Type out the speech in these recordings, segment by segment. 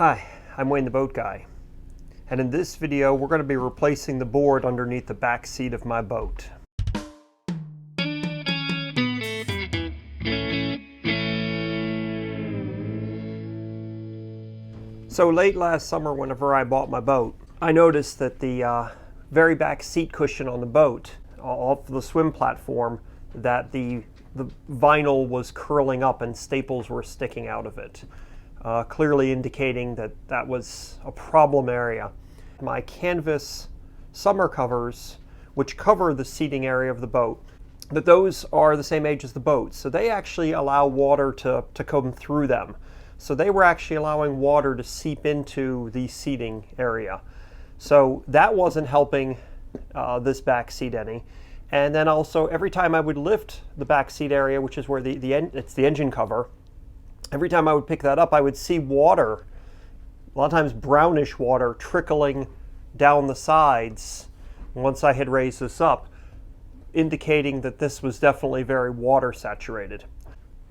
Hi, I'm Wayne the Boat Guy, and in this video we're going to be replacing the board underneath the back seat of my boat. So late last summer, whenever I bought my boat, I noticed that the very back seat cushion on the boat, off the swim platform, that the vinyl was curling up and staples were sticking out of it. Clearly indicating that that was a problem area. My canvas summer covers, which cover the seating area of the boat, that those are the same age as the boat, so they actually allow water to come through them. So they were actually allowing water to seep into the seating area. So that wasn't helping this back seat any. And then also every time I would lift the back seat area, which is where it's the engine cover, every time I would pick that up, I would see water, a lot of times brownish water, trickling down the sides once I had raised this up, indicating that this was definitely very water saturated.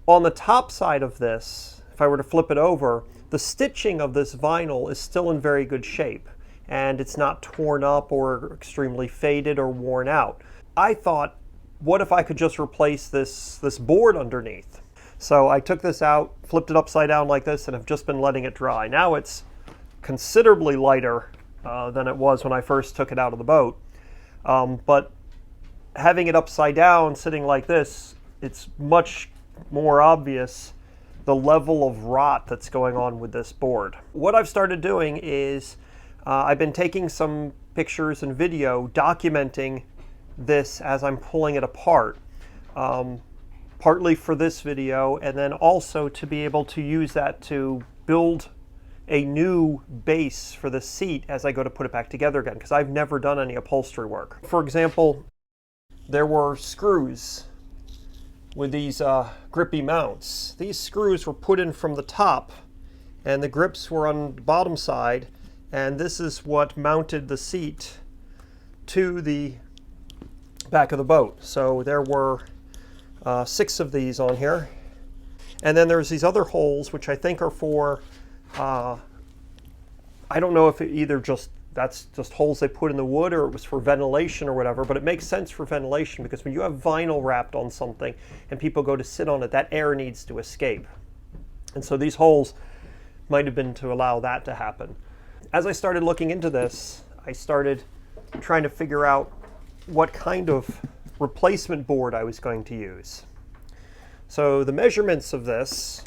On the top side of this, if I were to flip it over, the stitching of this vinyl is still in very good shape, and it's not torn up or extremely faded or worn out. I thought, what if I could just replace this board underneath? So I took this out, flipped it upside down like this, and have just been letting it dry. Now it's considerably lighter than it was when I first took it out of the boat. But having it upside down, sitting like this, it's much more obvious the level of rot that's going on with this board. What I've started doing is I've been taking some pictures and video documenting this as I'm pulling it apart. Partly for this video, and then also to be able to use that to build a new base for the seat as I go to put it back together again, because I've never done any upholstery work. For example, there were screws with these grippy mounts. These screws were put in from the top, and the grips were on the bottom side, and this is what mounted the seat to the back of the boat. So there were 6 of these on here, and then there's these other holes which I think are for I don't know if that's just holes they put in the wood or it was for ventilation or whatever, but it makes sense for ventilation because when you have vinyl wrapped on something and people go to sit on it, that air needs to escape. And so these holes might have been to allow that to happen. As I started looking into this, I started trying to figure out what kind of replacement board I was going to use. So the measurements of this,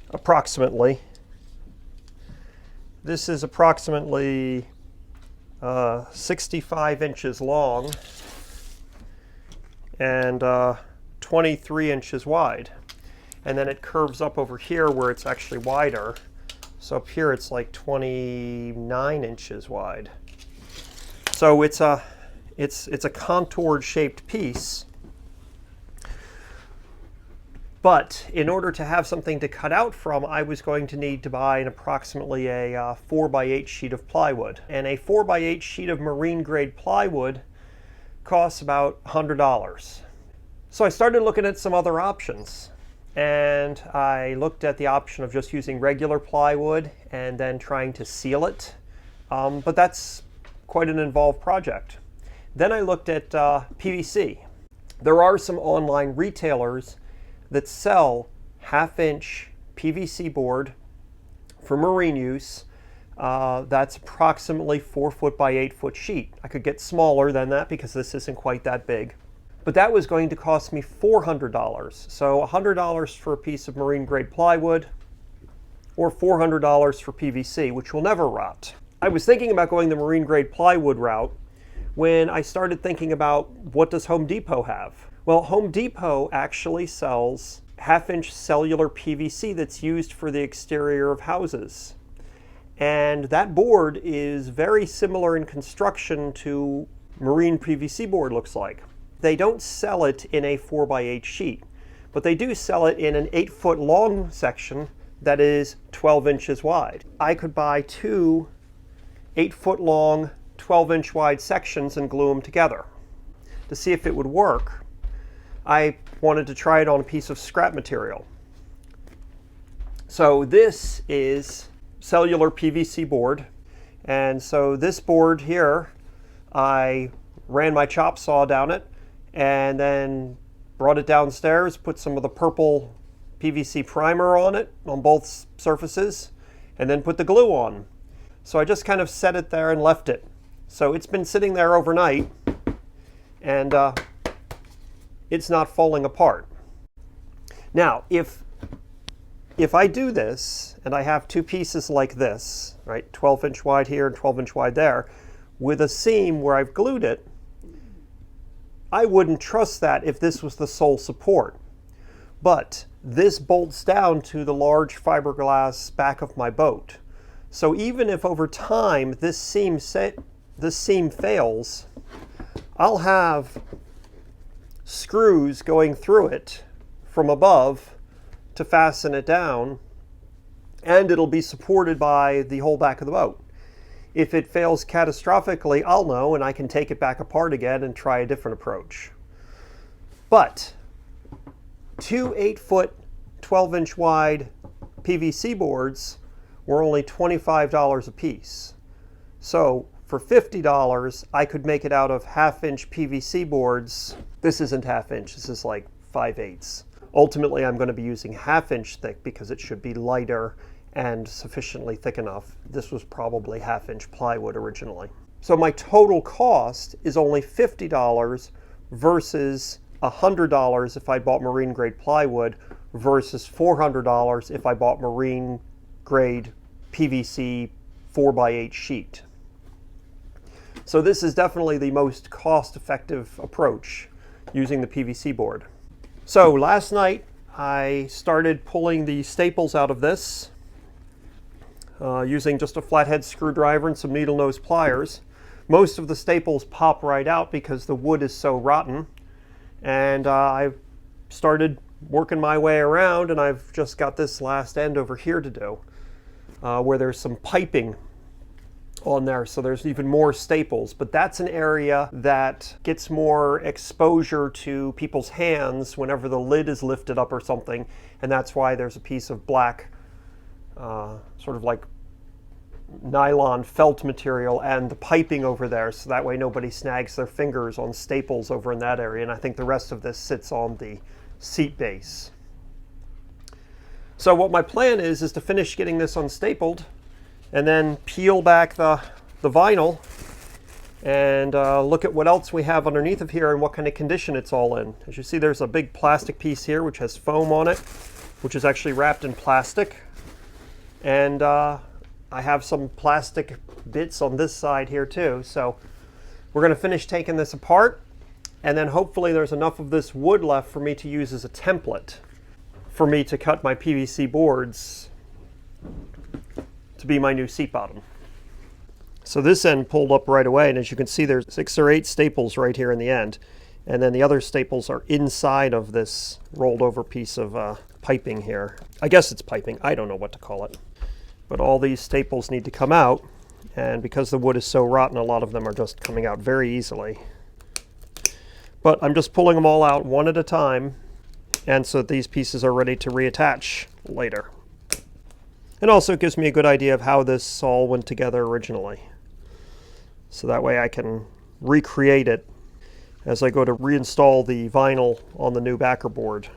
approximately, this is approximately 65 inches long and 23 inches wide. And then it curves up over here where it's actually wider. So up here it's like 29 inches wide. So it's a contoured shaped piece, but in order to have something to cut out from, I was going to need to buy approximately a 4x8 sheet of plywood. And a 4x8 sheet of marine grade plywood costs about $100. So I started looking at some other options, and I looked at the option of just using regular plywood and then trying to seal it, but that's quite an involved project. Then I looked at PVC. There are some online retailers that sell 1/2-inch PVC board for marine use. That's approximately 4 foot by 8 foot sheet. I could get smaller than that because this isn't quite that big. But that was going to cost me $400. So $100 for a piece of marine grade plywood or $400 for PVC, which will never rot. I was thinking about going the marine grade plywood route when I started thinking about what does Home Depot have? Well, Home Depot actually sells 1/2-inch cellular PVC that's used for the exterior of houses. And that board is very similar in construction to marine PVC board looks like. They don't sell it in a 4x8 sheet, but they do sell it in an 8-foot long section that is 12 inches wide. I could buy 2 8-foot long 12-inch wide sections and glue them together. To see if it would work, I wanted to try it on a piece of scrap material. So this is cellular PVC board. And so this board here, I ran my chop saw down it and then brought it downstairs, put some of the purple PVC primer on it on both surfaces, and then put the glue on. So I just kind of set it there and left it. So it's been sitting there overnight, and it's not falling apart. Now, if I do this, and I have two pieces like this, right, 12-inch wide here and 12-inch wide there, with a seam where I've glued it, I wouldn't trust that if this was the sole support. But this bolts down to the large fiberglass back of my boat. So even if over time this seam fails, I'll have screws going through it from above to fasten it down, and it'll be supported by the whole back of the boat. If it fails catastrophically, I'll know, and I can take it back apart again and try a different approach. But two 8-foot, 12-inch wide PVC boards were only $25 a piece. So for $50, I could make it out of 1/2-inch PVC boards. This isn't 1/2 inch, this is like 5/8. Ultimately, I'm going to be using 1/2 inch thick because it should be lighter and sufficiently thick enough. This was probably 1/2 inch plywood originally. So my total cost is only $50 versus $100 if I bought marine grade plywood versus $400 if I bought marine grade PVC 4x8 sheet. So this is definitely the most cost-effective approach, using the PVC board. So last night I started pulling the staples out of this using just a flathead screwdriver and some needle nose pliers. Most of the staples pop right out because the wood is so rotten. And I started working my way around, and I've just got this last end over here to do, where there's some piping on there, so there's even more staples. But that's an area that gets more exposure to people's hands whenever the lid is lifted up or something, and that's why there's a piece of black, sort of like nylon felt material and the piping over there, so that way nobody snags their fingers on staples over in that area. And I think the rest of this sits on the seat base. So what my plan is to finish getting this unstapled and then peel back the vinyl and look at what else we have underneath of here and what kind of condition it's all in. As you see, there's a big plastic piece here which has foam on it, which is actually wrapped in plastic. And I have some plastic bits on this side here too. So we're going to finish taking this apart, and then hopefully there's enough of this wood left for me to use as a template for me to cut my PVC boards to be my new seat bottom. So this end pulled up right away, and as you can see, there's 6 or 8 staples right here in the end, and then the other staples are inside of this rolled over piece of piping here. I guess it's piping, I don't know what to call it. But all these staples need to come out, and because the wood is so rotten, a lot of them are just coming out very easily. But I'm just pulling them all out one at a time, and so that these pieces are ready to reattach later. And also it gives me a good idea of how this all went together originally. So that way I can recreate it as I go to reinstall the vinyl on the new backer board.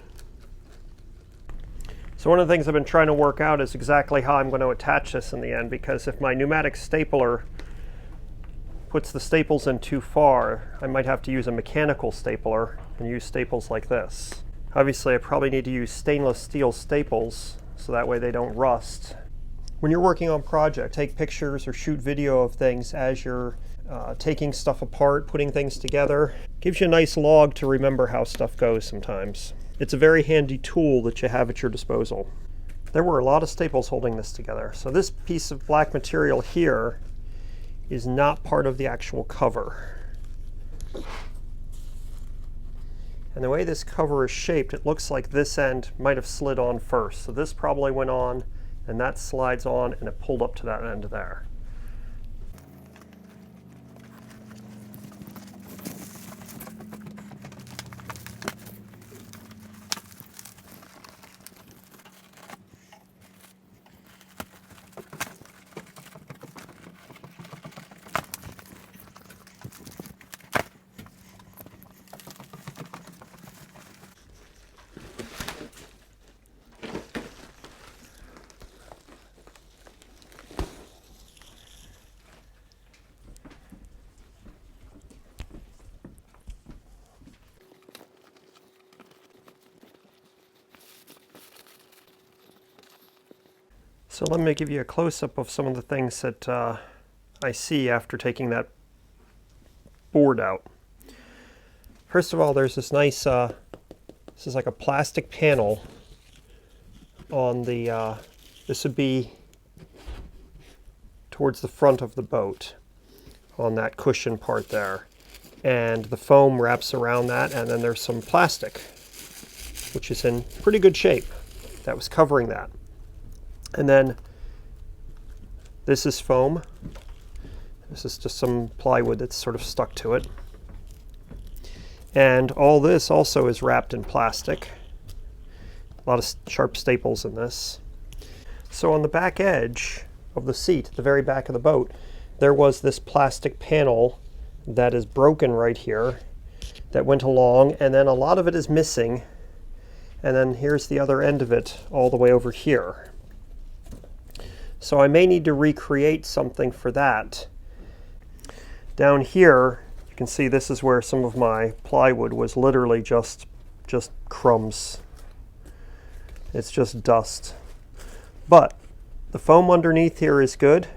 So one of the things I've been trying to work out is exactly how I'm going to attach this in the end, because if my pneumatic stapler puts the staples in too far, I might have to use a mechanical stapler and use staples like this. Obviously, I probably need to use stainless steel staples so that way they don't rust. When you're working on projects, take pictures or shoot video of things as you're taking stuff apart, putting things together. Gives you a nice log to remember how stuff goes sometimes. It's a very handy tool that you have at your disposal. There were a lot of staples holding this together. So this piece of black material here is not part of the actual cover. And the way this cover is shaped, it looks like this end might have slid on first. So this probably went on, and that slides on, and it pulled up to that end there. So let me give you a close-up of some of the things that I see after taking that board out. First of all, there's this nice, this is like a plastic panel on the, this would be towards the front of the boat on that cushion part there. And the foam wraps around that, and then there's some plastic, which is in pretty good shape, that was covering that. And then this is foam. This is just some plywood that's sort of stuck to it. And all this also is wrapped in plastic. A lot of sharp staples in this. So on the back edge of the seat, the very back of the boat, there was this plastic panel that is broken right here that went along, and then a lot of it is missing. And then here's the other end of it all the way over here. So I may need to recreate something for that. Down here, you can see this is where some of my plywood was literally just crumbs. It's just dust. But the foam underneath here is good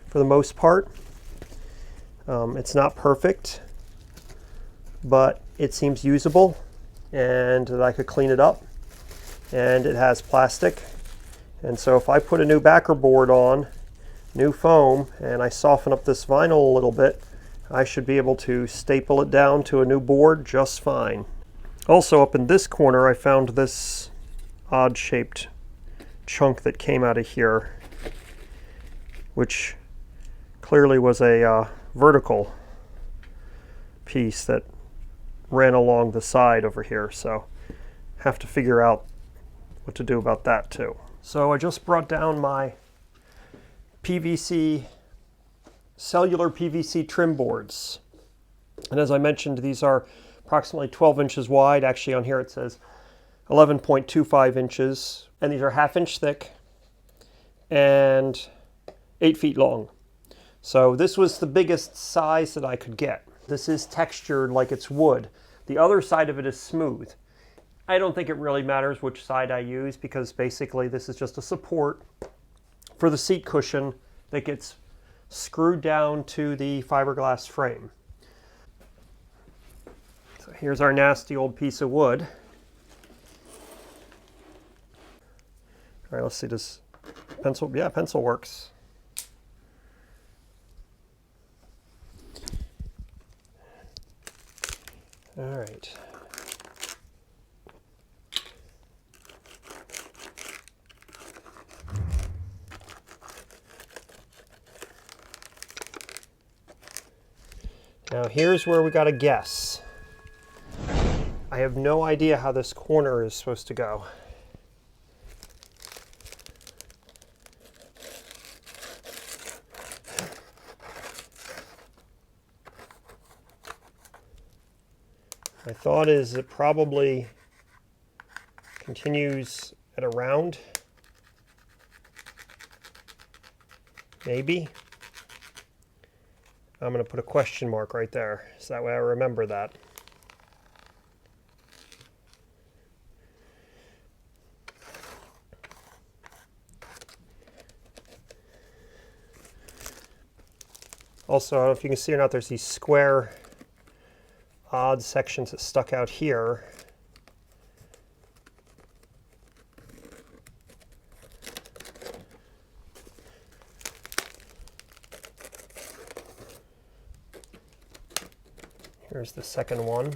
for the most part. It's not perfect, but it seems usable and that I could clean it up. And it has plastic. And so if I put a new backer board on, new foam, and I soften up this vinyl a little bit, I should be able to staple it down to a new board just fine. Also up in this corner, I found this odd shaped chunk that came out of here, which clearly was a vertical piece that ran along the side over here, so have to figure out what to do about that too. So I just brought down my PVC, cellular PVC trim boards. And as I mentioned, these are approximately 12 inches wide. Actually on here it says 11.25 inches. And these are 1/2 inch thick and 8 feet long. So this was the biggest size that I could get. This is textured like it's wood. The other side of it is smooth. I don't think it really matters which side I use, because basically this is just a support for the seat cushion that gets screwed down to the fiberglass frame. So here's our nasty old piece of wood. All right, let's see, does pencil, yeah, pencil works. All right. Now here's where we got to guess. I have no idea how this corner is supposed to go. My thought is it probably continues at a round. Maybe. I'm going to put a question mark right there, so that way I remember that. Also, I don't know if you can see or not, there's these square odd sections that stuck out here. Here's the second one.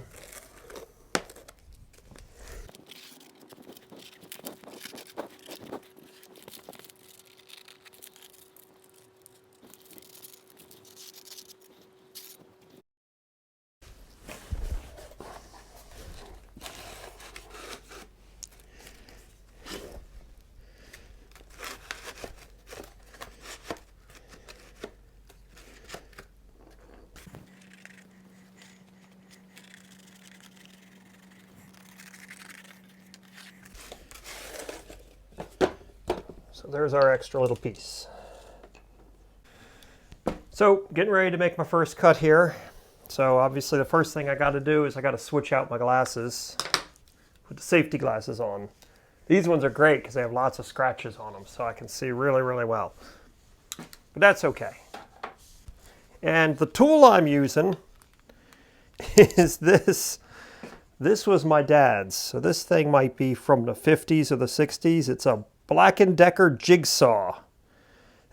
So there's our extra little piece. So getting ready to make my first cut here. So obviously the first thing I got to do is I got to switch out my glasses, put the safety glasses on. These ones are great because they have lots of scratches on them, so I can see really, really well. But that's okay. And the tool I'm using is this. This was my dad's. So this thing might be from the 50s or the 60s. It's a Black & Decker jigsaw.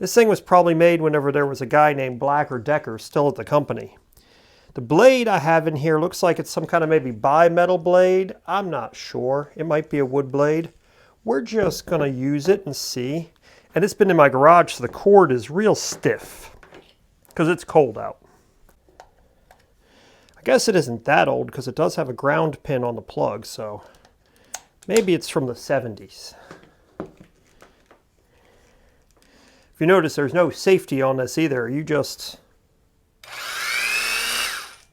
This thing was probably made whenever there was a guy named Black or Decker still at the company. The blade I have in here looks like it's some kind of maybe bimetal blade. I'm not sure. It might be a wood blade. We're just going to use it and see. And it's been in my garage, so the cord is real stiff because it's cold out. I guess it isn't that old because it does have a ground pin on the plug, so maybe it's from the 70s. If you notice, there's no safety on this either. You just,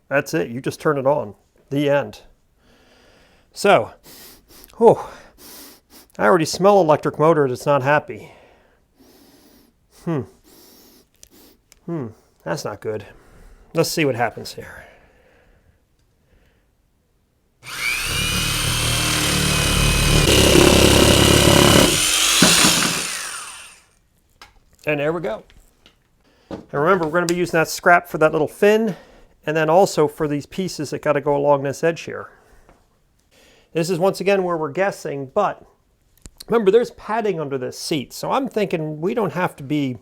that's it. You just turn it on. The end. So, I already smell electric motor that's not happy. That's not good. Let's see what happens here. And there we go. And remember, we're going to be using that scrap for that little fin, and then also for these pieces that got to go along this edge here. This is once again where we're guessing, but remember there's padding under this seat, so I'm thinking we don't have to be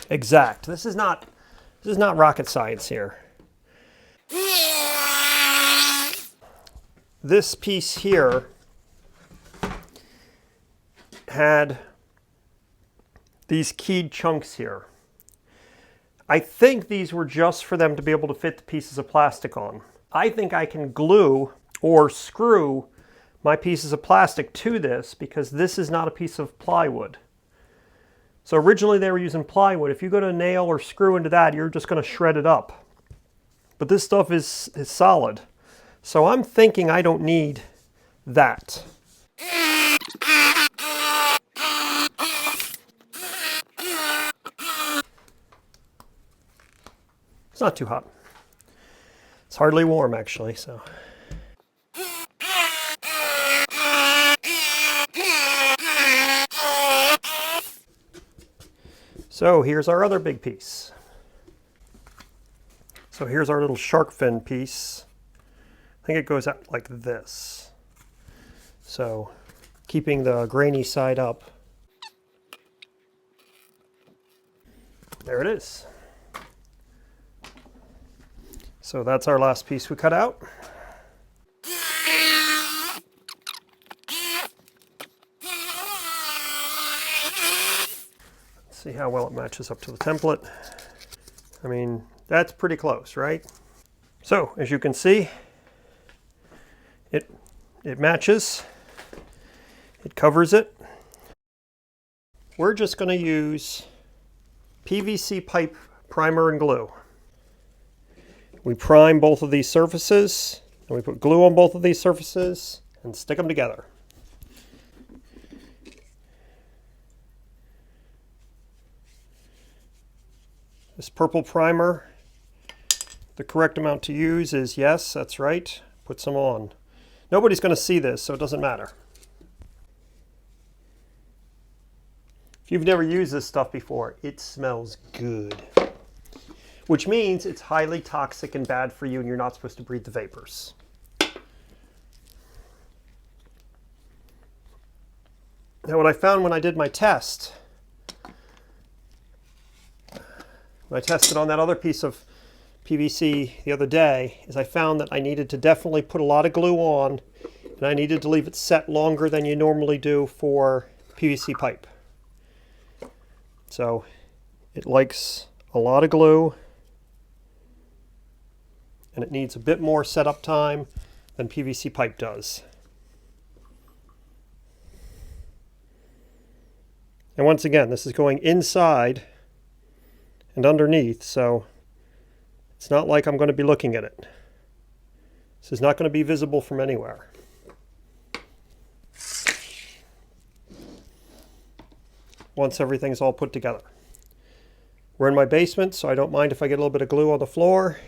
exact. This is not rocket science here. This piece here had these keyed chunks here. I think these were just for them to be able to fit the pieces of plastic on. I think I can glue or screw my pieces of plastic to this because this is not a piece of plywood. So originally they were using plywood. If you go to nail or screw into that, you're just going to shred it up. But this stuff is solid. So I'm thinking I don't need that. It's not too hot. It's hardly warm actually, so. So here's our other big piece. So here's our little shark fin piece. I think it goes out like this. So keeping the grainy side up. There it is. So that's our last piece we cut out. Let's see how well it matches up to the template. I mean, that's pretty close, right? So as you can see, it matches. It covers it. We're just going to use PVC pipe primer and glue. We prime both of these surfaces, and we put glue on both of these surfaces and stick them together. This purple primer, the correct amount to use is, yes, that's right, put some on. Nobody's going to see this, so it doesn't matter. If you've never used this stuff before, it smells good. Which means it's highly toxic and bad for you and you're not supposed to breathe the vapors. Now what I found when I did my test, when I tested on that other piece of PVC the other day, is I found that I needed to definitely put a lot of glue on and I needed to leave it set longer than you normally do for PVC pipe. So it likes a lot of glue. And it needs a bit more setup time than PVC pipe does. And once again, this is going inside and underneath, so it's not like I'm going to be looking at it. This is not going to be visible from anywhere. Once everything's all put together. We're in my basement, so I don't mind if I get a little bit of glue on the floor.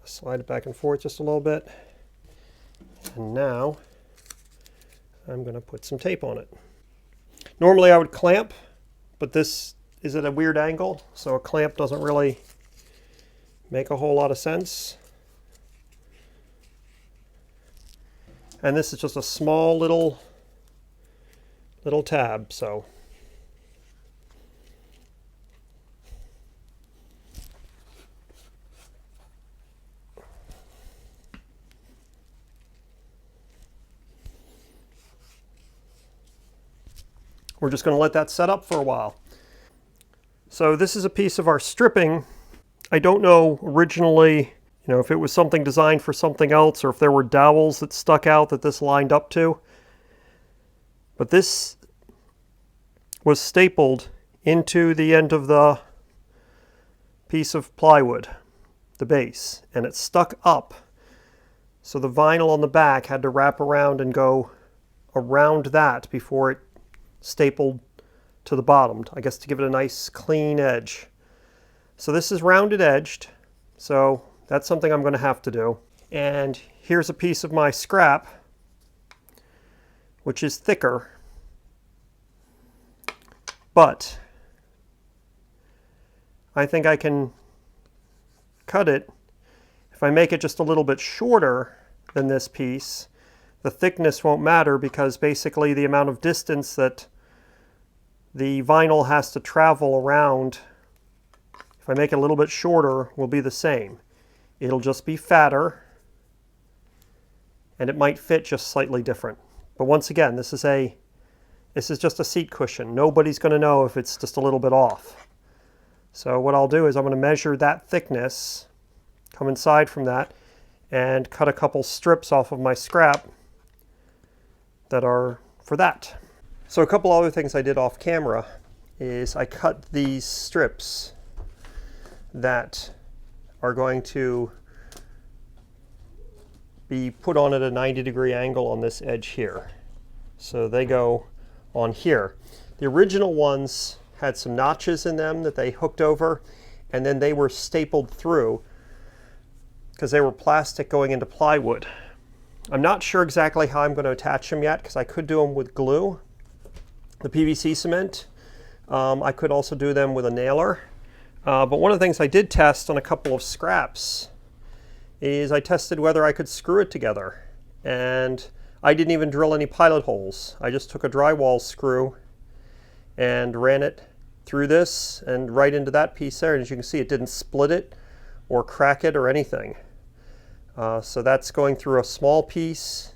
Slide it back and forth just a little bit. And now I'm going to put some tape on it. Normally I would clamp, but this is at a weird angle, so a clamp doesn't really make a whole lot of sense. And this is just a small little tab, so we're just going to let that set up for a while. So this is a piece of our stripping. I don't know originally, if it was something designed for something else or if there were dowels that stuck out that this lined up to. But this was stapled into the end of the piece of plywood, the base, and it stuck up. So the vinyl on the back had to wrap around and go around that before it stapled to the bottom, I guess, to give it a nice clean edge. So this is rounded edged, so that's something I'm going to have to do. And here's a piece of my scrap, which is thicker, but I think I can cut it. If I make it just a little bit shorter than this piece, the thickness won't matter because basically the amount of distance that the vinyl has to travel around, if I make it a little bit shorter, will be the same. It'll just be fatter, and it might fit just slightly different. But once again, this is just a seat cushion. Nobody's going to know if it's just a little bit off. So what I'll do is I'm going to measure that thickness, come inside from that, and cut a couple strips off of my scrap that are for that. So a couple other things I did off camera is I cut these strips that are going to be put on at a 90-degree angle on this edge here. So they go on here. The original ones had some notches in them that they hooked over, and then they were stapled through because they were plastic going into plywood. I'm not sure exactly how I'm going to attach them yet because I could do them with glue, the PVC cement. I could also do them with a nailer. But one of the things I did test on a couple of scraps is I tested whether I could screw it together. And I didn't even drill any pilot holes. I just took a drywall screw and ran it through this and right into that piece there. And as you can see, it didn't split it or crack it or anything. So that's going through a small piece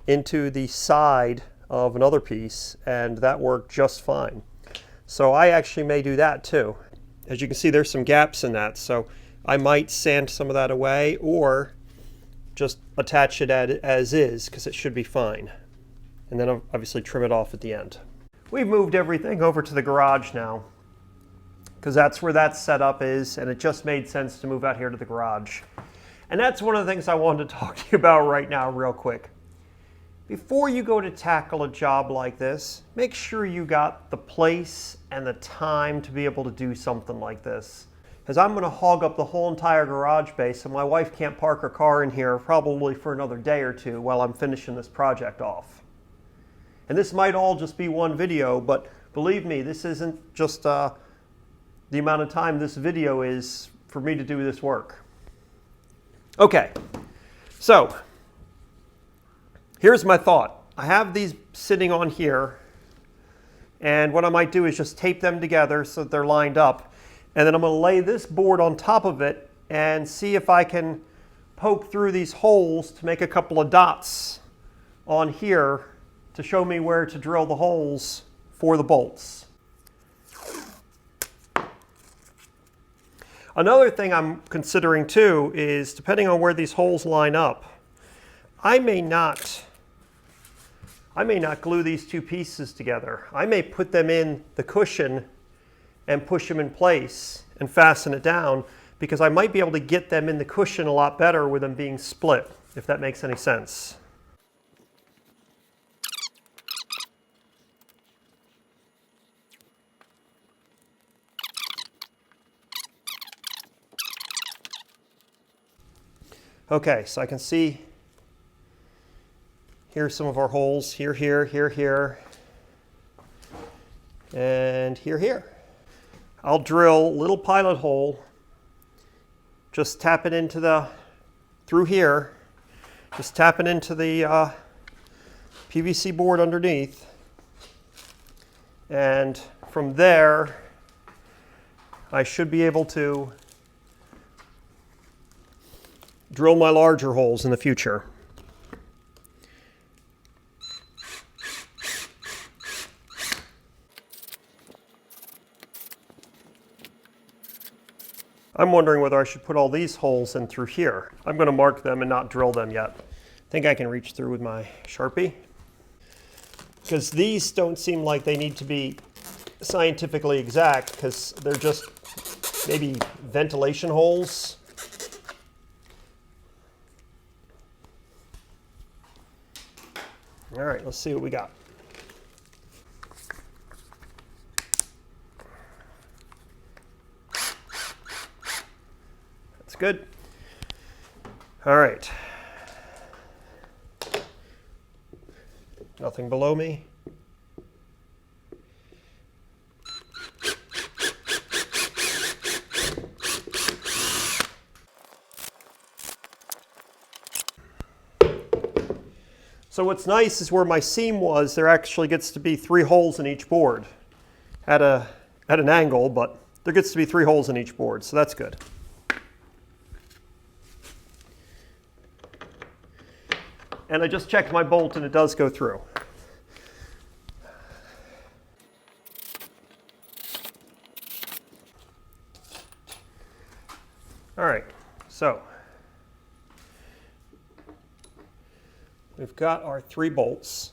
into the side of another piece, and that worked just fine. So I actually may do that too. As you can see, there's some gaps in that, so I might sand some of that away or just attach it as is because it should be fine. And then I'll obviously trim it off at the end. We've moved everything over to the garage now because that's where that setup is, and it just made sense to move out here to the garage. And that's one of the things I wanted to talk to you about right now real quick. Before you go to tackle a job like this, make sure you got the place and the time to be able to do something like this. Because I'm going to hog up the whole entire garage base, and my wife can't park her car in here probably for another day or two while I'm finishing this project off. And this might all just be one video, but believe me, this isn't just the amount of time this video is for me to do this work. Okay, so here's my thought. I have these sitting on here, and what I might do is just tape them together so that they're lined up, and then I'm going to lay this board on top of it and see if I can poke through these holes to make a couple of dots on here to show me where to drill the holes for the bolts. Another thing I'm considering too is, depending on where these holes line up, I may not glue these two pieces together. I may put them in the cushion and push them in place and fasten it down, because I might be able to get them in the cushion a lot better with them being split, if that makes any sense. Okay, so I can see Here's some of our holes. Here, here, here, here, and here, here. I'll drill a little pilot hole. Just tap it into the, through here. Just tap it into the PVC board underneath. And from there, I should be able to drill my larger holes in the future. I'm wondering whether I should put all these holes in through here. I'm going to mark them and not drill them yet. I think I can reach through with my Sharpie. Because these don't seem like they need to be scientifically exact, because they're just maybe ventilation holes. All right, let's see what we got. That's good. All right. Nothing below me. So what's nice is where my seam was, there actually gets to be 3 holes in each board at an angle, but there gets to be 3 holes in each board, so that's good. And I just checked my bolt and it does go through. All right, so we've got our 3 bolts.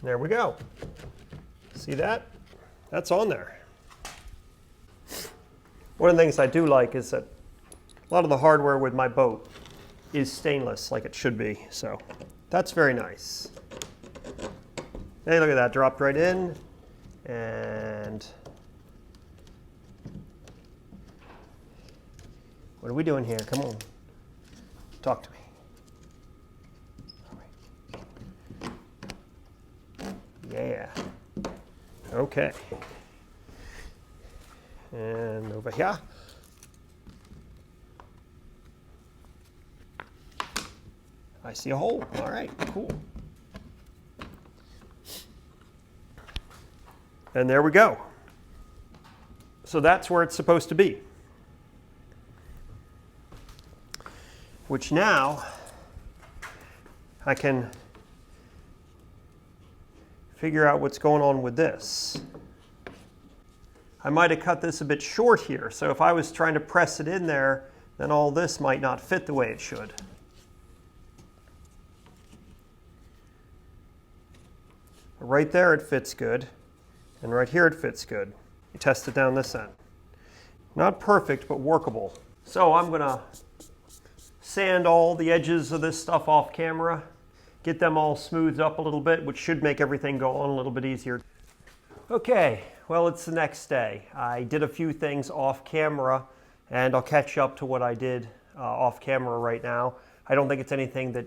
There we go. See that? That's on there. One of the things I do like is that a lot of the hardware with my boat is stainless, like it should be, so that's very nice. Hey, look at that, dropped right in, and what are we doing here? Come on, talk to me. Yeah, okay. And over here. I see a hole. All right, cool. And there we go. So that's where it's supposed to be. Which now I can figure out what's going on with this. I might have cut this a bit short here, so if I was trying to press it in there, then all this might not fit the way it should. Right there it fits good, and right here it fits good. You test it down this end. Not perfect, but workable. So I'm gonna sand all the edges of this stuff off camera, get them all smoothed up a little bit, which should make everything go on a little bit easier. Okay, well, it's the next day. I did a few things off camera, and I'll catch up to what I did off camera right now. I don't think it's anything that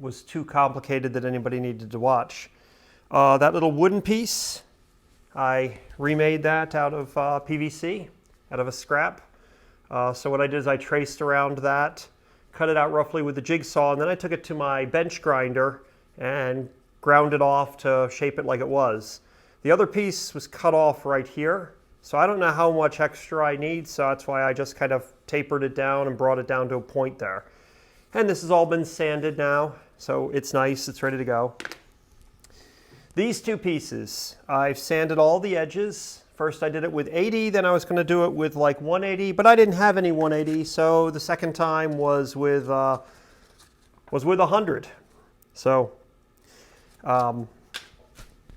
was too complicated that anybody needed to watch. That little wooden piece, I remade that out of PVC, out of a scrap. So what I did is I traced around that, cut it out roughly with the jigsaw, and then I took it to my bench grinder and ground it off to shape it like it was. The other piece was cut off right here, so I don't know how much extra I need, so that's why I just kind of tapered it down and brought it down to a point there. And this has all been sanded now, so it's nice, it's ready to go. These 2 pieces, I've sanded all the edges. First I did it with 80, then I was going to do it with like 180, but I didn't have any 180, so the second time was with 100. So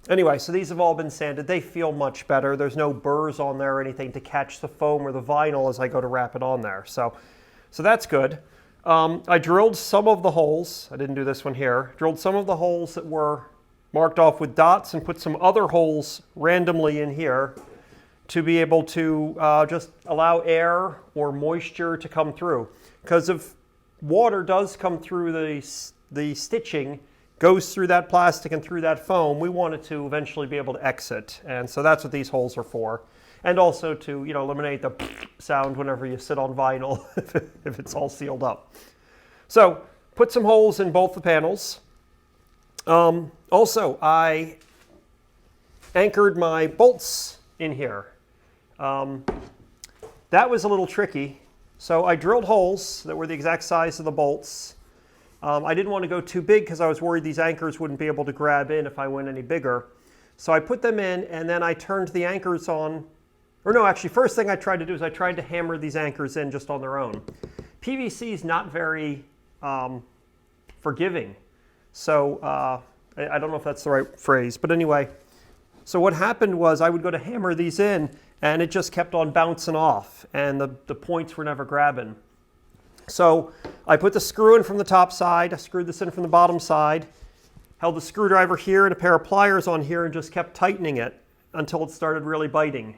Anyway, so these have all been sanded. They feel much better. There's no burrs on there or anything to catch the foam or the vinyl as I go to wrap it on there. So that's good. I drilled some of the holes. I didn't do this one here. Drilled some of the holes that were marked off with dots and put some other holes randomly in here to be able to just allow air or moisture to come through. Because if water does come through the stitching, goes through that plastic and through that foam, we want it to eventually be able to exit. And so that's what these holes are for. And also to, eliminate the sound whenever you sit on vinyl if it's all sealed up. So put some holes in both the panels. Also, I anchored my bolts in here. That was a little tricky. So I drilled holes that were the exact size of the bolts. I didn't want to go too big because I was worried these anchors wouldn't be able to grab in if I went any bigger. So I put them in and then I turned the anchors on. Or no, actually, first thing I tried to do is I tried to hammer these anchors in just on their own. PVC is not very forgiving. So I don't know if that's the right phrase, but anyway. So what happened was I would go to hammer these in and it just kept on bouncing off and the points were never grabbing. So I put the screw in from the top side, I screwed this in from the bottom side, held the screwdriver here and a pair of pliers on here and just kept tightening it until it started really biting.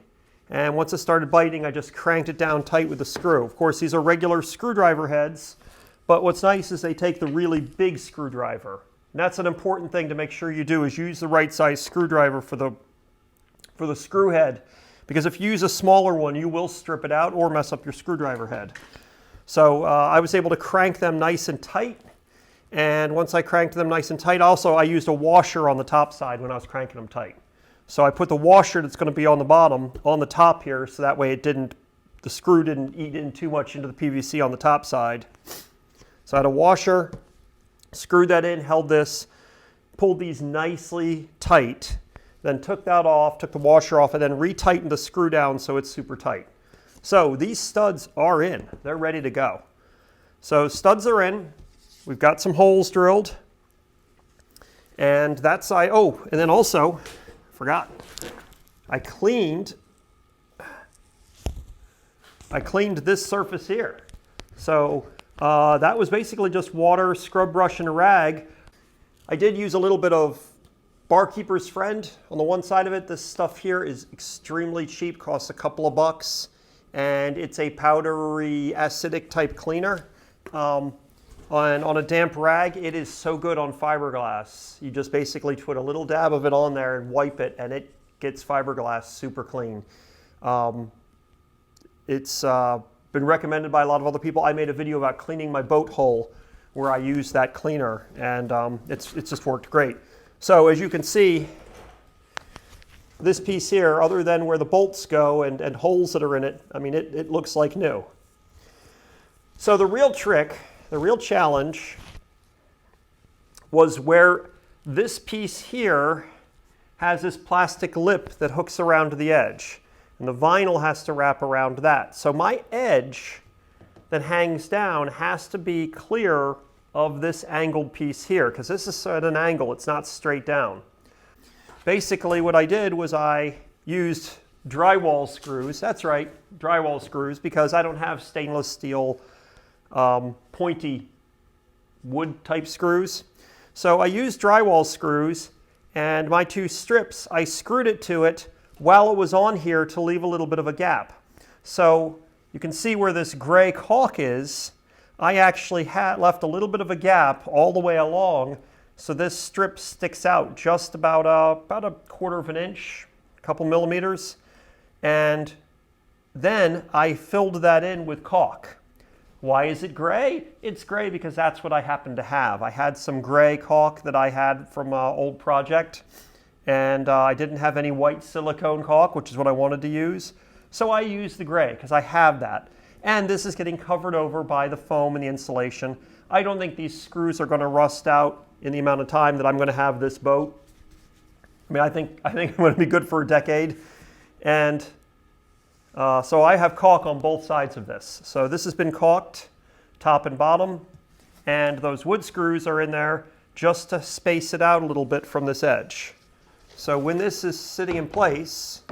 And once it started biting, I just cranked it down tight with the screw. Of course, these are regular screwdriver heads, but what's nice is they take the really big screwdriver. And that's an important thing to make sure you do, is use the right size screwdriver for the screw head. Because if you use a smaller one, you will strip it out or mess up your screwdriver head. So I was able to crank them nice and tight. And once I cranked them nice and tight, also I used a washer on the top side when I was cranking them tight. So I put the washer that's going to be on the bottom on the top here, so that way the screw didn't eat in too much into the PVC on the top side. So I had a washer, screwed that in, held this, pulled these nicely tight, then took that off, took the washer off, and then retightened the screw down so it's super tight. So these studs are in. They're ready to go. So studs are in. We've got some holes drilled. And that side, oh, and then also, forgot, I cleaned this surface here. So that was basically just water, scrub brush, and a rag. I did use a little bit of Barkeeper's Friend on the one side of it. This stuff here is extremely cheap, costs a couple of bucks, and it's a powdery acidic type cleaner. And on a damp rag, it is so good on fiberglass. You just basically put a little dab of it on there and wipe it, and it gets fiberglass super clean. It's been recommended by a lot of other people. I made a video about cleaning my boat hull where I used that cleaner, and it's just worked great. So as you can see, this piece here, other than where the bolts go and holes that are in it, I mean, it looks like new. So the real trick, the real challenge was where this piece here has this plastic lip that hooks around to the edge, and the vinyl has to wrap around that. So my edge that hangs down has to be clear of this angled piece here, because this is at an angle, it's not straight down. Basically what I did was I used drywall screws. That's right, drywall screws, because I don't have stainless steel pointy wood type screws. So I used drywall screws, and my two strips, I screwed it to it while it was on here to leave a little bit of a gap. So you can see where this gray caulk is. I actually left a little bit of a gap all the way along, so this strip sticks out just about a quarter of an inch, a couple millimeters, and then I filled that in with caulk. Why is it gray? It's gray because that's what I happen to have. I had some gray caulk that I had from an old project, and I didn't have any white silicone caulk, which is what I wanted to use, so I used the gray because I have that. And this is getting covered over by the foam and the insulation. I don't think these screws are going to rust out in the amount of time that I'm going to have this boat. I mean, I think I'm going to be good for a decade. And so I have caulk on both sides of this. So this has been caulked, top and bottom, and those wood screws are in there just to space it out a little bit from this edge. So when this is sitting in place,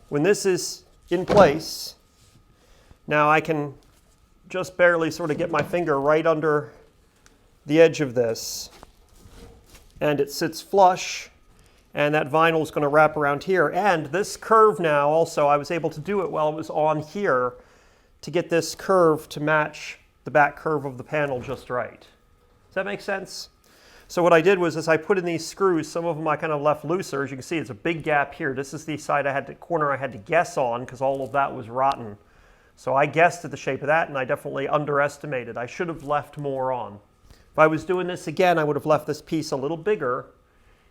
when this is in place, now I can just barely sort of get my finger right under the edge of this, and it sits flush, and that vinyl is going to wrap around here. And this curve now also, I was able to do it while it was on here to get this curve to match the back curve of the panel just right. Does that make sense? So what I did was, as I put in these screws, some of them I kind of left looser. As you can see, it's a big gap here. This is the side corner I had to guess on because all of that was rotten. So I guessed at the shape of that, and I definitely underestimated. I should have left more on. If I was doing this again, I would have left this piece a little bigger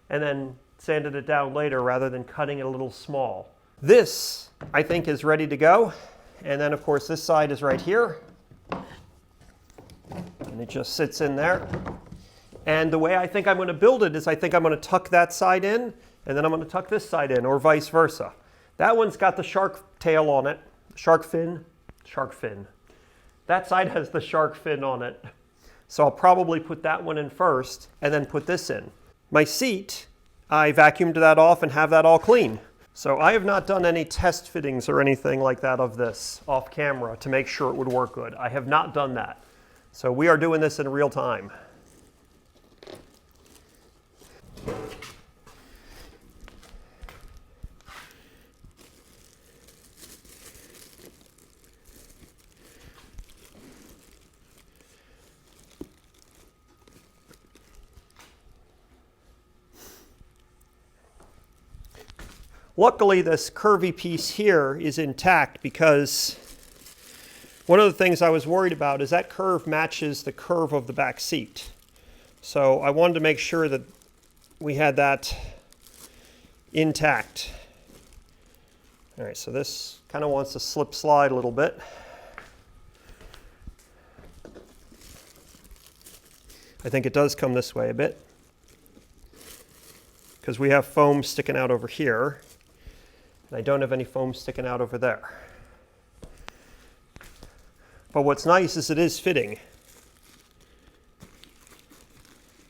and then sanded it down later rather than cutting it a little small. This, I think, is ready to go. And then, of course, this side is right here. And it just sits in there. And the way I think I'm going to build it is I think I'm going to tuck that side in, and then I'm going to tuck this side in, or vice versa. That one's got the shark tail on it. Shark fin. That side has the shark fin on it. So I'll probably put that one in first, and then put this in. My seat, I vacuumed that off and have that all clean. So I have not done any test fittings or anything like that of this off camera to make sure it would work good. I have not done that. So we are doing this in real time. Luckily, this curvy piece here is intact because one of the things I was worried about is that curve matches the curve of the back seat. So I wanted to make sure that we had that intact. All right, so this kind of wants to slip slide a little bit. I think it does come this way a bit because we have foam sticking out over here. And I don't have any foam sticking out over there. But what's nice is it is fitting.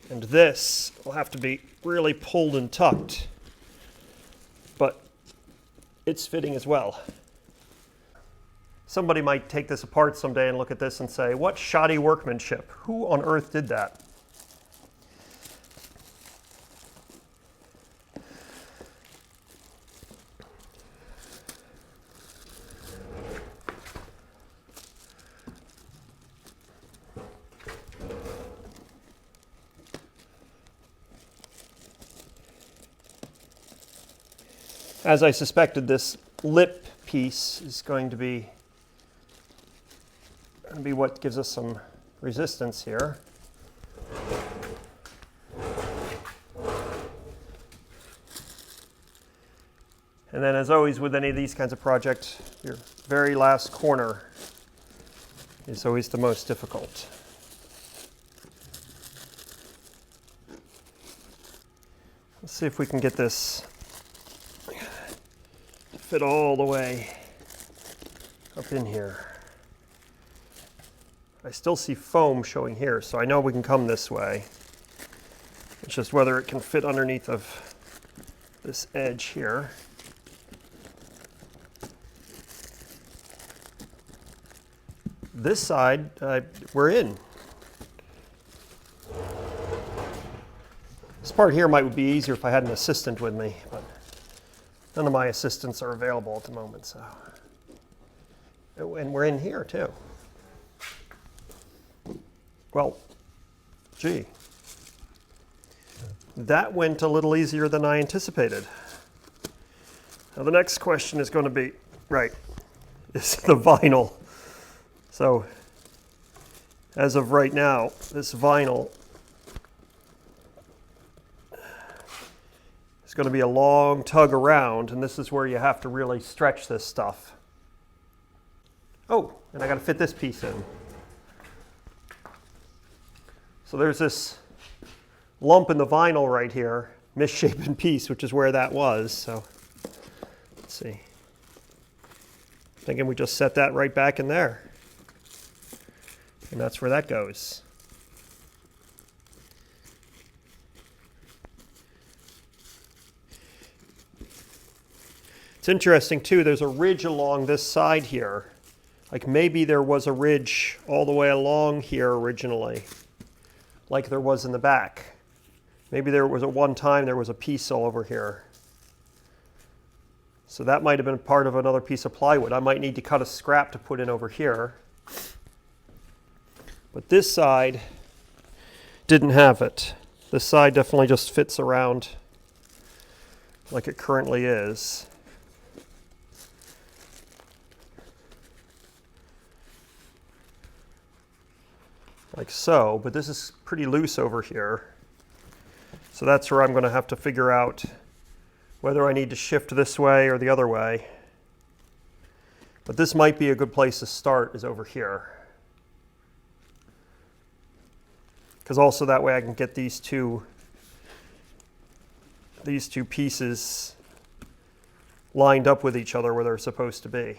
And this will have to be really pulled and tucked. But it's fitting as well. Somebody might take this apart someday and look at this and say, what shoddy workmanship? Who on earth did that? As I suspected, this lip piece is going to be what gives us some resistance here. And then, as always with any of these kinds of projects, your very last corner is always the most difficult. Let's see if we can get this fit all the way up in here. I still see foam showing here, so I know we can come this way. It's just whether it can fit underneath of this edge here. This side, we're in. This part here might be easier if I had an assistant with me, but none of my assistants are available at the moment, so. And we're in here too. Well, gee. That went a little easier than I anticipated. Now the next question is going to be, right, is the vinyl. So, as of right now, this vinyl is going to be a long tug around, and this is where you have to really stretch this stuff. Oh, and I got to fit this piece in. So there's this lump in the vinyl right here, misshapen piece, which is where that was. So let's see. Thinking we just set that right back in there. And that's where that goes. It's interesting too, there's a ridge along this side here. Like maybe there was a ridge all the way along here originally, like there was in the back. Maybe there was at one time there was a piece all over here. So that might have been part of another piece of plywood. I might need to cut a scrap to put in over here. But this side didn't have it. This side definitely just fits around like it currently is. Like so, but this is pretty loose over here. So that's where I'm going to have to figure out whether I need to shift this way or the other way. But this might be a good place to start, is over here. Because also that way I can get these two pieces lined up with each other where they're supposed to be.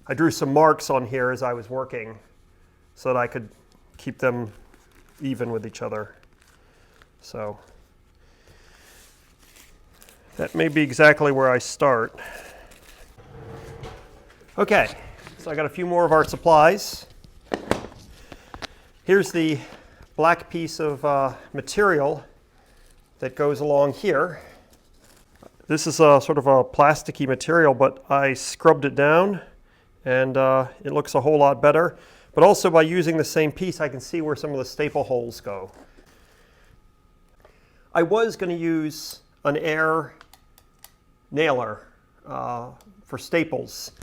I drew some marks on here as I was working so that I could keep them even with each other. So that may be exactly where I start. Okay, so I got a few more of our supplies. Here's the black piece of material that goes along here. This is a sort of a plasticky material, but I scrubbed it down and it looks a whole lot better. But also by using the same piece, I can see where some of the staple holes go. I was going to use an air nailer for staples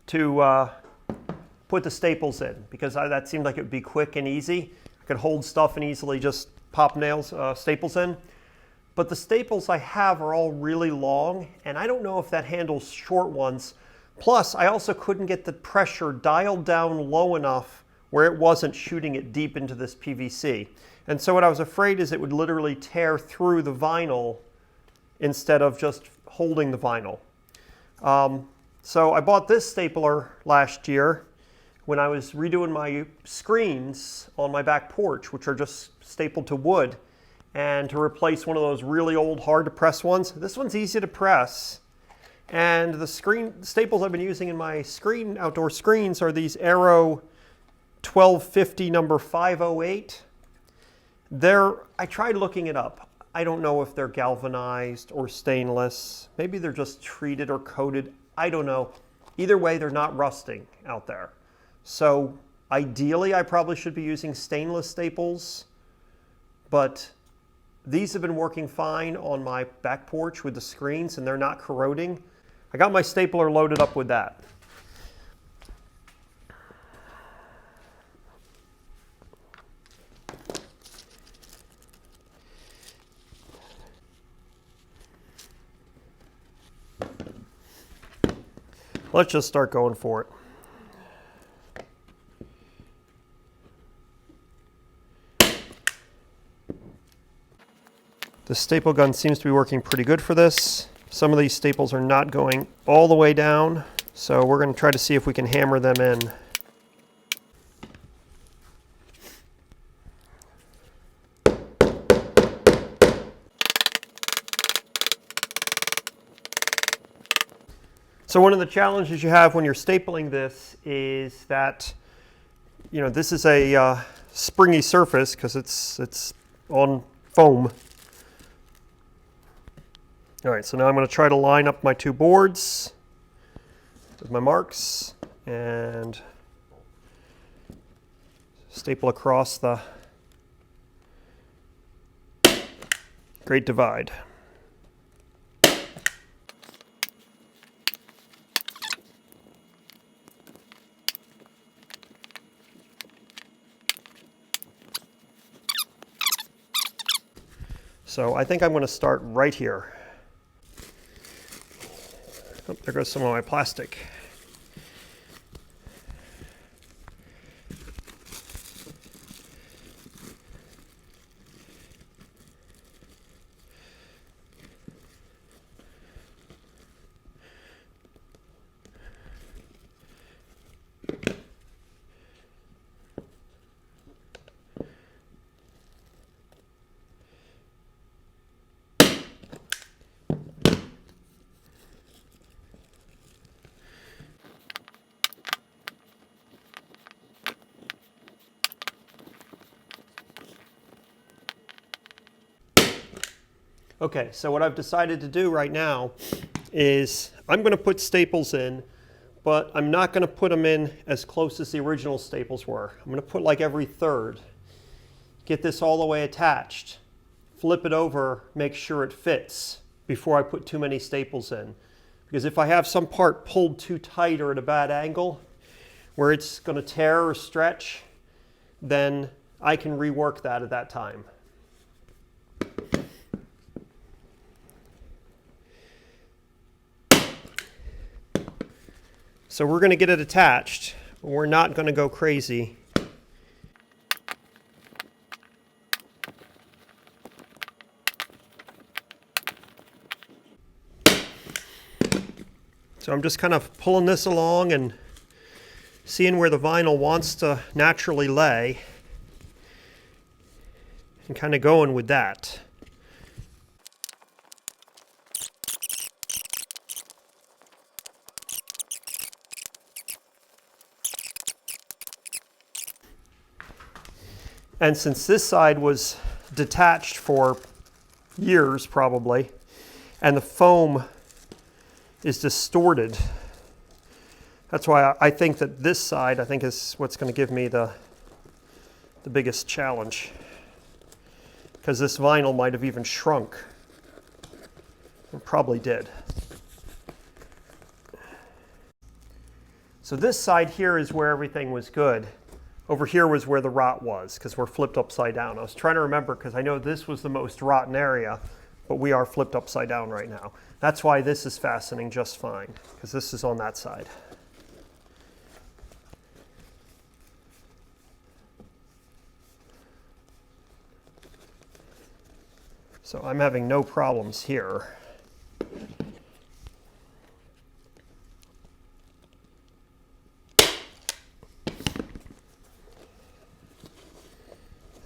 to put the staples in, because that seemed like it would be quick and easy. I could hold stuff and easily just pop staples in. But the staples I have are all really long, and I don't know if that handles short ones. Plus, I also couldn't get the pressure dialed down low enough where it wasn't shooting it deep into this PVC. And so what I was afraid is it would literally tear through the vinyl instead of just holding the vinyl. So I bought this stapler last year when I was redoing my screens on my back porch, which are just stapled to wood, and to replace one of those really old, hard to press ones. This one's easy to press. And the staples I've been using in my outdoor screens are these Aero 1250 number 508. I tried looking it up. I don't know if they're galvanized or stainless. Maybe they're just treated or coated. I don't know. Either way, they're not rusting out there. So ideally, I probably should be using stainless staples, but these have been working fine on my back porch with the screens, and they're not corroding. I got my stapler loaded up with that. Let's just start going for it. The staple gun seems to be working pretty good for this. Some of these staples are not going all the way down, so we're going to try to see if we can hammer them in. So one of the challenges you have when you're stapling this is that, this is a springy surface because it's on foam. All right, so now I'm going to try to line up my two boards with my marks and staple across the Great Divide. So I think I'm going to start right here. Oh, there goes some of my plastic. Okay, so what I've decided to do right now is I'm going to put staples in, but I'm not going to put them in as close as the original staples were. I'm going to put like every third. Get this all the way attached. Flip it over, make sure it fits before I put too many staples in. Because if I have some part pulled too tight or at a bad angle where it's going to tear or stretch, then I can rework that at that time. So we're going to get it attached, but we're not going to go crazy. So I'm just kind of pulling this along and seeing where the vinyl wants to naturally lay and kind of going with that. And since this side was detached for years probably, and the foam is distorted, that's why I think that this side, I think, is what's going to give me the biggest challenge. Because this vinyl might have even shrunk. It probably did. So this side here is where everything was good. Over here was where the rot was, because we're flipped upside down. I was trying to remember, because I know this was the most rotten area, but we are flipped upside down right now. That's why this is fastening just fine, because this is on that side. So I'm having no problems here.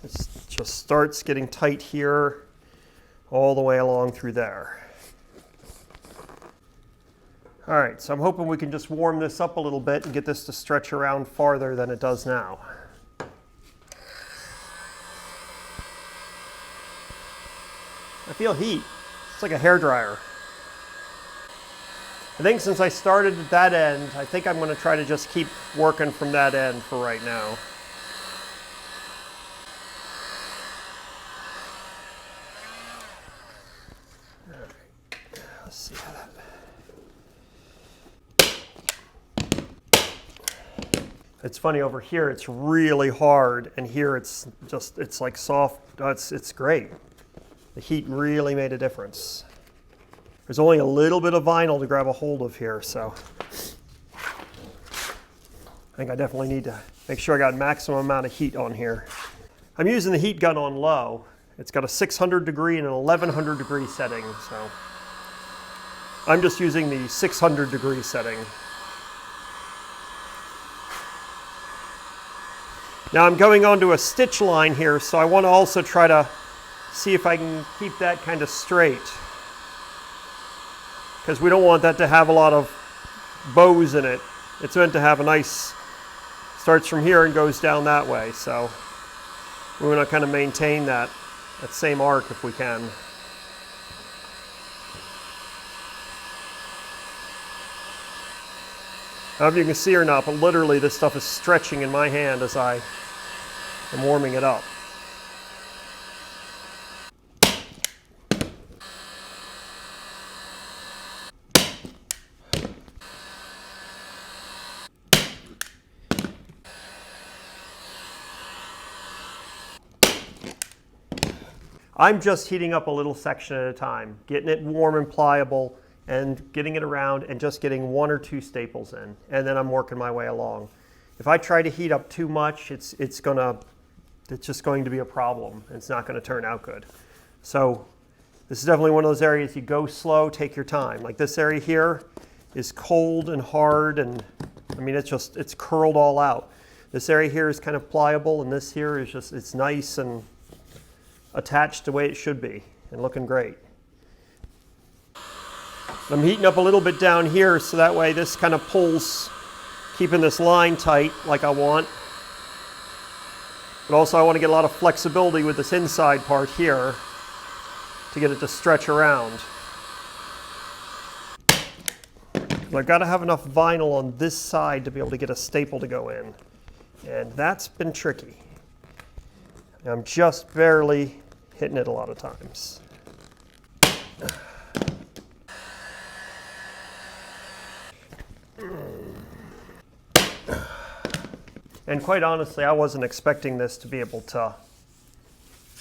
It just starts getting tight here all the way along through there. All right, so I'm hoping we can just warm this up a little bit and get this to stretch around farther than it does now. I feel heat. It's like a hairdryer. I think since I started at that end, I think I'm going to try to just keep working from that end for right now. All right. Let's see how that... It's funny, over here it's really hard, and here it's just, it's like soft. It's great. The heat really made a difference. There's only a little bit of vinyl to grab a hold of here, so I think I definitely need to make sure I got maximum amount of heat on here. I'm using the heat gun on low. It's got a 600 degree and an 1100 degree setting, so I'm just using the 600 degree setting. Now I'm going onto a stitch line here, so I want to also try to see if I can keep that kind of straight, because we don't want that to have a lot of bows in it. It's meant to have a nice, starts from here and goes down that way, so we want to kind of maintain that same arc if we can. I don't know if you can see or not, but literally this stuff is stretching in my hand as I am warming it up. I'm just heating up a little section at a time, getting it warm and pliable, and getting it around and just getting 1 or 2 staples in, and then I'm working my way along. If I try to heat up too much, it's just going to be a problem. It's not going to turn out good. So this is definitely one of those areas you go slow, take your time. Like this area here is cold and hard, and I mean it's curled all out. This area here is kind of pliable, and this here is just, it's nice and attached the way it should be and looking great. I'm heating up a little bit down here so that way this kind of pulls, keeping this line tight like I want. But also I want to get a lot of flexibility with this inside part here. to get it to stretch around. I've got to have enough vinyl on this side to be able to get a staple to go in. And that's been tricky. I'm just barely hitting it a lot of times. And quite honestly, I wasn't expecting this to be able to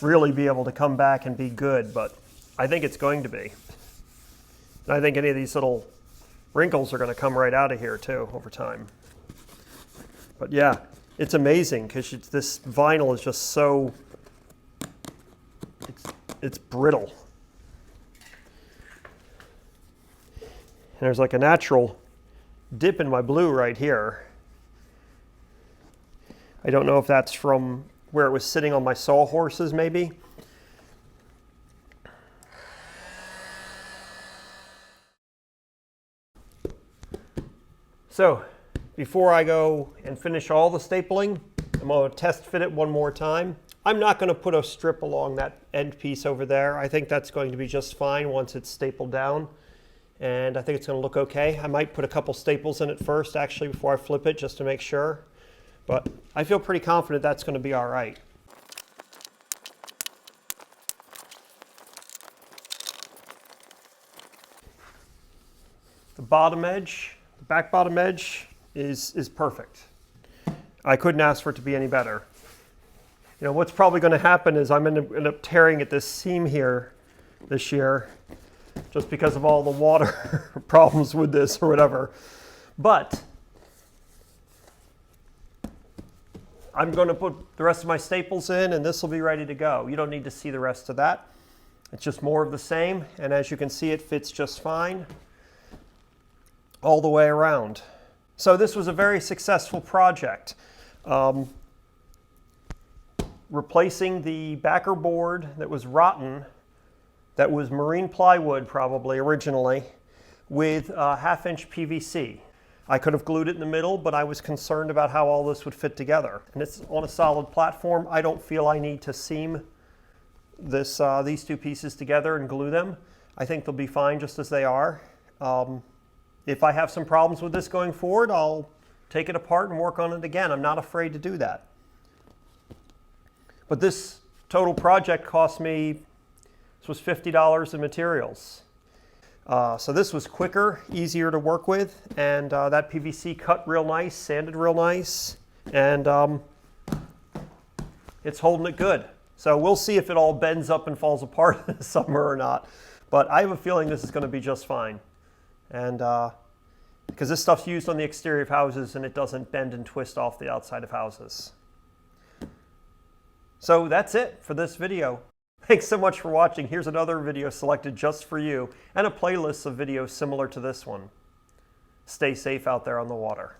really be able to come back and be good, but I think it's going to be. And I think any of these little wrinkles are going to come right out of here too over time. But yeah, it's amazing because this vinyl is just so, it's brittle. And there's like a natural dip in my blue right here. I don't know if that's from where it was sitting on my sawhorses maybe. So before I go and finish all the stapling, I'm going to test fit it one more time. I'm not going to put a strip along that end piece over there. I think that's going to be just fine once it's stapled down. And I think it's going to look okay. I might put a couple staples in it first actually before I flip it just to make sure. But I feel pretty confident that's going to be all right. The bottom edge, the back bottom edge is perfect. I couldn't ask for it to be any better. You know, what's probably going to happen is I'm going to end up tearing at this seam here this year just because of all the water problems with this or whatever. But I'm going to put the rest of my staples in and this will be ready to go. You don't need to see the rest of that. It's just more of the same, and as you can see it fits just fine all the way around. So this was a very successful project. Replacing the backer board that was rotten, that was marine plywood probably originally, with 1/2-inch PVC. I could have glued it in the middle, but I was concerned about how all this would fit together. And it's on a solid platform. I don't feel I need to seam this, these two pieces together and glue them. I think they'll be fine just as they are. If I have some problems with this going forward, I'll take it apart and work on it again. I'm not afraid to do that. But this total project cost me, this was $50 in materials. So this was quicker, easier to work with, and that PVC cut real nice, sanded real nice, and it's holding it good. So we'll see if it all bends up and falls apart this summer or not, but I have a feeling this is going to be just fine. And because this stuff's used on the exterior of houses and it doesn't bend and twist off the outside of houses. So that's it for this video. Thanks so much for watching. Here's another video selected just for you and a playlist of videos similar to this one. Stay safe out there on the water.